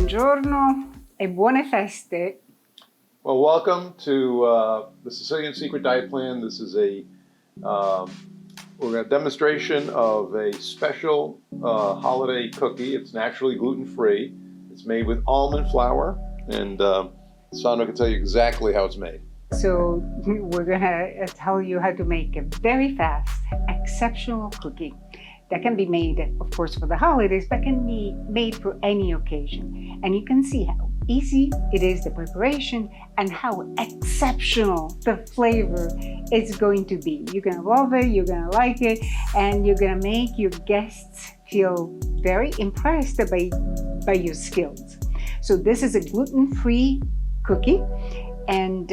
Buongiorno e buone feste. Well, welcome to the Sicilian Secret Diet Plan. This is we're a demonstration of a special holiday cookie. It's naturally gluten-free. It's made with almond flour, and Sandra can tell you exactly how it's made. So we're gonna tell you how to make a very fast, exceptional cookie that can be made, of course, for the holidays, but can be made for any occasion. And you can see how easy it is, the preparation, and how exceptional the flavor is going to be. You're gonna love it, you're gonna like it, and you're gonna make your guests feel very impressed by your skills. So this is a gluten-free cookie, and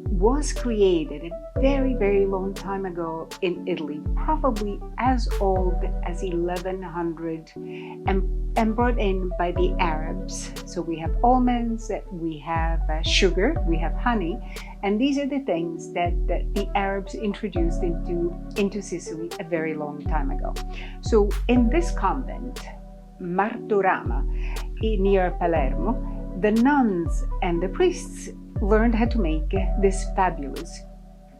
was created a very, very long time ago in Italy, probably as old as 1100, and brought in by the Arabs. So we have almonds, we have sugar, we have honey, and these are the things that the Arabs introduced into Sicily a very long time ago. So in this convent, Martorama, near Palermo, the nuns and the priests learned how to make these fabulous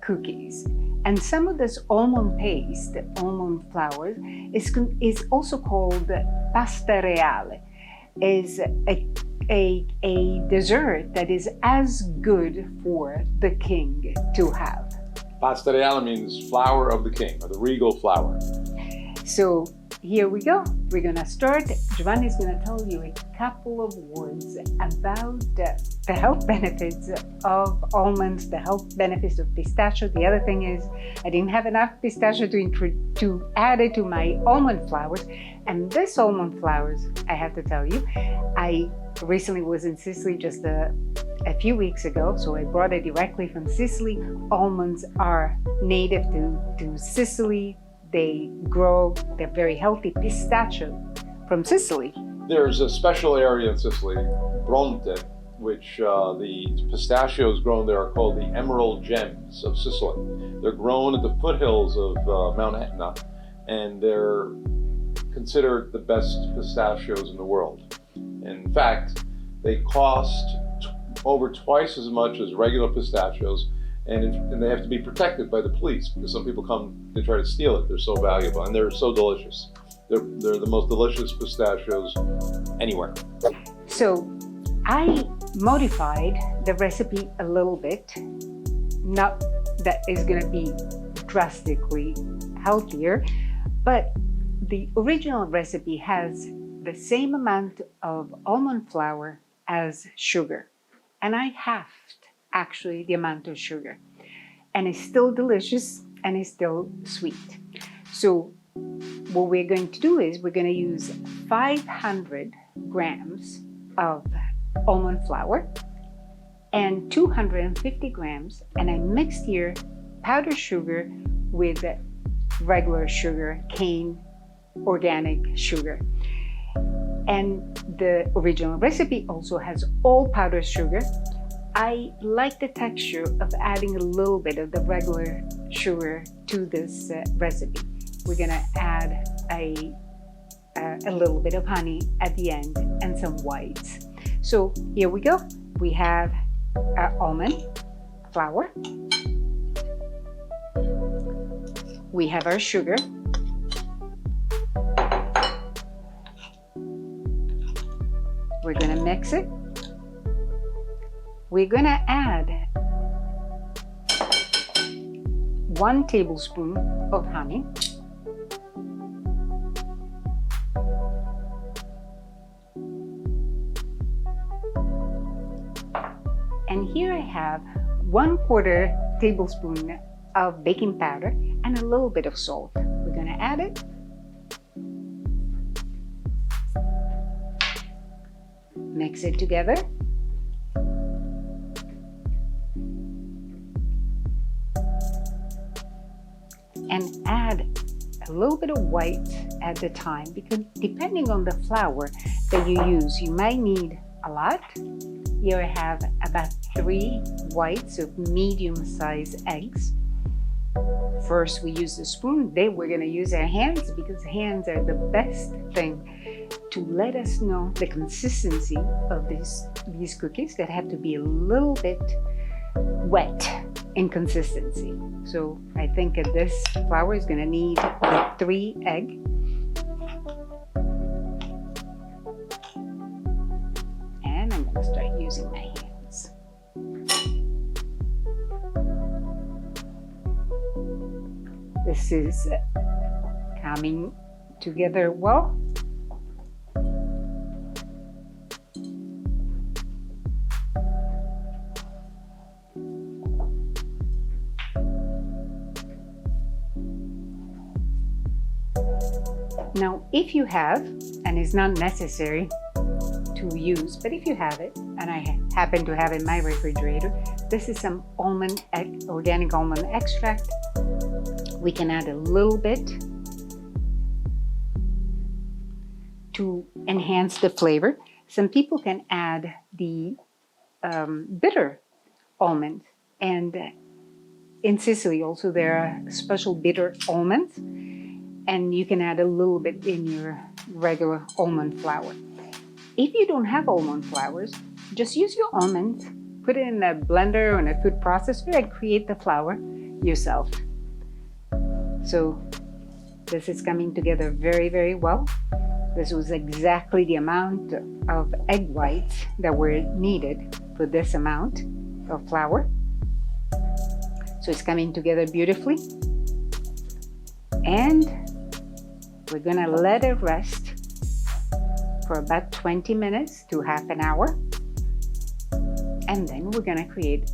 cookies. And some of this almond paste, almond flour, is also called pasta reale, is a dessert that is as good for the king to have. Pasta reale means flour of the king, or the regal flour. So here we go. We're gonna start. Giovanni is gonna tell you a couple of words about the health benefits of almonds, the health benefits of pistachio. The other thing is I didn't have enough pistachio to add it to my almond flours. And this almond flours, I have to tell you, I recently was in Sicily just a few weeks ago, so I brought it directly from Sicily. Almonds are native to Sicily. They grow, they're very healthy. Pistachio from Sicily. There's a special area in Sicily, Bronte, which the pistachios grown there are called the emerald gems of Sicily. They're grown at the foothills of Mount Etna, and they're considered the best pistachios in the world. In fact, they cost over twice as much as regular pistachios, and they have to be protected by the police because some people come, they try to steal it. They're so valuable, and they're so delicious. They're the most delicious pistachios anywhere. So I modified the recipe a little bit. Not that it's gonna be drastically healthier, but the original recipe has the same amount of almond flour as sugar. And I halved actually the amount of sugar, and it's still delicious and it's still sweet. So what we're going to do is we're going to use 500 grams of almond flour and 250 grams, and I mixed here powdered sugar with regular sugar, cane organic sugar. And the original recipe also has all powdered sugar. I like the texture of adding a little bit of the regular sugar to this recipe. We're gonna add a little bit of honey at the end and some whites. So here we go. We have our almond flour. We have our sugar. We're gonna mix it. We're gonna add 1 tablespoon of honey. And here I have 1/4 tablespoon of baking powder and a little bit of salt. We're gonna add it. Mix it together. And add a little bit of white at the time, because depending on the flour that you use, you might need a lot. Here I have about 3 whites of medium-sized eggs. First, we use the spoon. Then we're going to use our hands, because hands are the best thing to let us know the consistency of these cookies that have to be a little bit wet in consistency. So I think this flour is going to need the 3 eggs. And I'm going to start using my hands. This is coming together well. Now, if you have, and it's not necessary to use, but if you have it, and I happen to have in my refrigerator, this is some organic almond extract. We can add a little bit to enhance the flavor. Some people can add the bitter almond, and in Sicily also there are special bitter almonds, and you can add a little bit in your regular almond flour. If you don't have almond flours, just use your almonds, put it in a blender or in a food processor, and create the flour yourself. So this is coming together very, very well. This was exactly the amount of egg whites that were needed for this amount of flour. So it's coming together beautifully. And we're gonna let it rest for about 20 minutes to half an hour. And then we're gonna create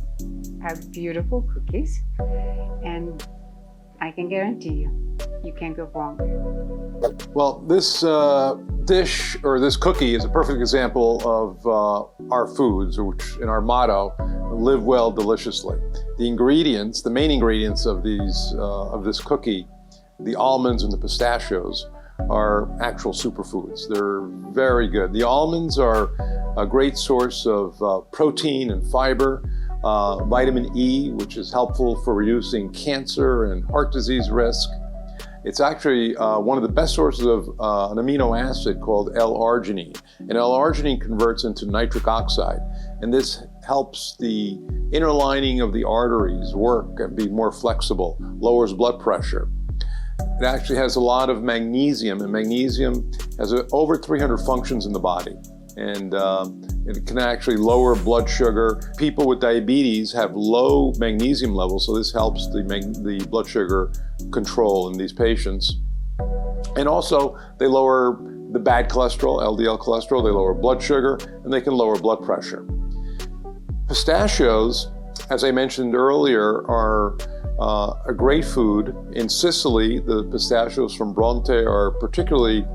our beautiful cookies. And I can guarantee you can't go wrong. Well, this dish or this cookie is a perfect example of our foods, which in our motto, live well deliciously. The ingredients, the main ingredients of this cookie, the almonds and the pistachios, are actual superfoods. They're very good. The almonds are a great source of protein and fiber, vitamin E, which is helpful for reducing cancer and heart disease risk. It's actually one of the best sources of an amino acid called L-arginine. And L-arginine converts into nitric oxide. And this helps the inner lining of the arteries work and be more flexible, lowers blood pressure. It actually has a lot of magnesium, and magnesium has over 300 functions in the body. And it can actually lower blood sugar. People with diabetes have low magnesium levels, so this helps the blood sugar control in these patients. And also, they lower the bad cholesterol, LDL cholesterol, they lower blood sugar, and they can lower blood pressure. Pistachios, as I mentioned earlier, are a great food. In Sicily, the pistachios from Bronte are particularly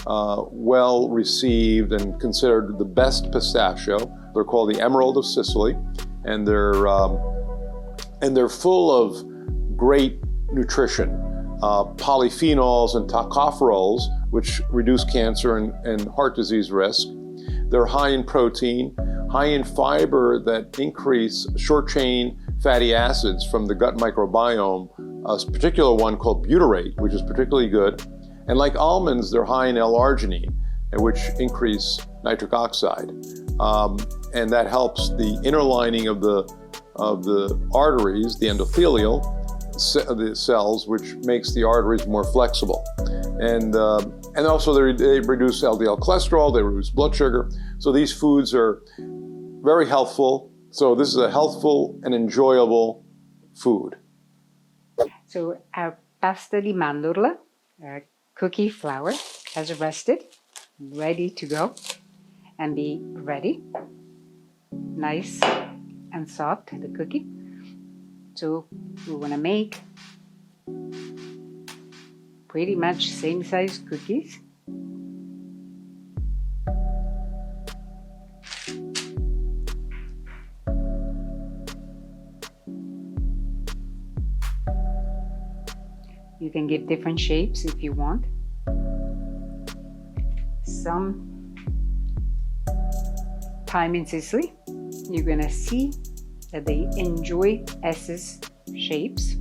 well received and considered the best pistachio. They're called the Emerald of Sicily, and they're full of great nutrition, polyphenols and tocopherols, which reduce cancer and heart disease risk. They're high in protein, high in fiber that increase short-chain fatty acids from the gut microbiome, a particular one called butyrate, which is particularly good. And like almonds, they're high in L-arginine, which increase nitric oxide. And that helps the inner lining of the arteries, the endothelial, the cells, which makes the arteries more flexible. And also they reduce LDL cholesterol, they reduce blood sugar. So these foods are very healthful. So this is a healthful and enjoyable food. So our pasta di mandorla, our cookie flour, has rested, ready to go and be ready. Nice and soft, the cookie. So we want to make pretty much same size cookies. You can give different shapes if you want. Some time in Sicily, you're gonna see that they enjoy SS shapes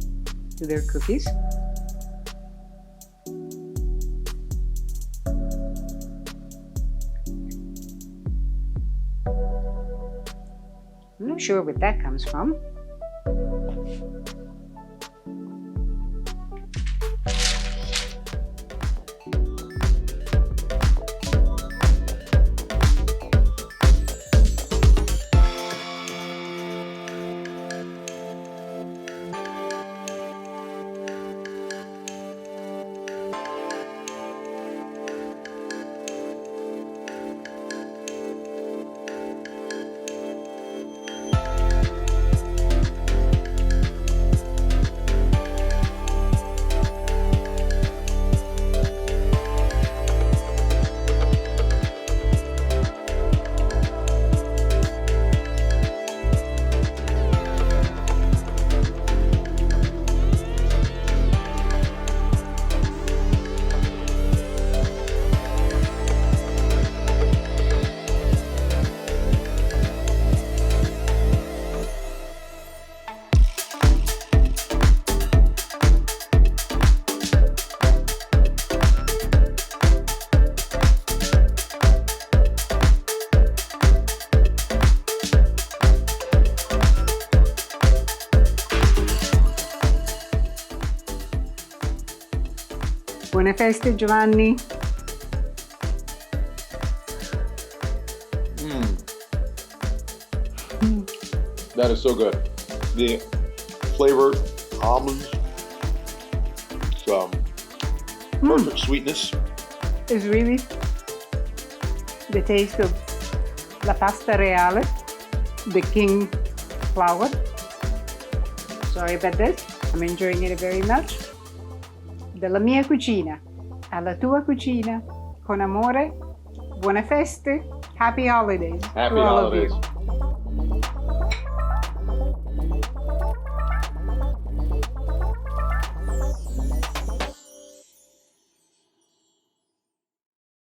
to their cookies. I'm not sure where that comes from. Buone feste, Giovanni. That is so good. The flavored almonds, perfect sweetness. It's really the taste of la pasta reale, the king flour. Sorry about this. I'm enjoying it very much. Dalla mia cucina alla tua cucina, con amore, buone feste, happy holidays. Happy to all of you. holidays.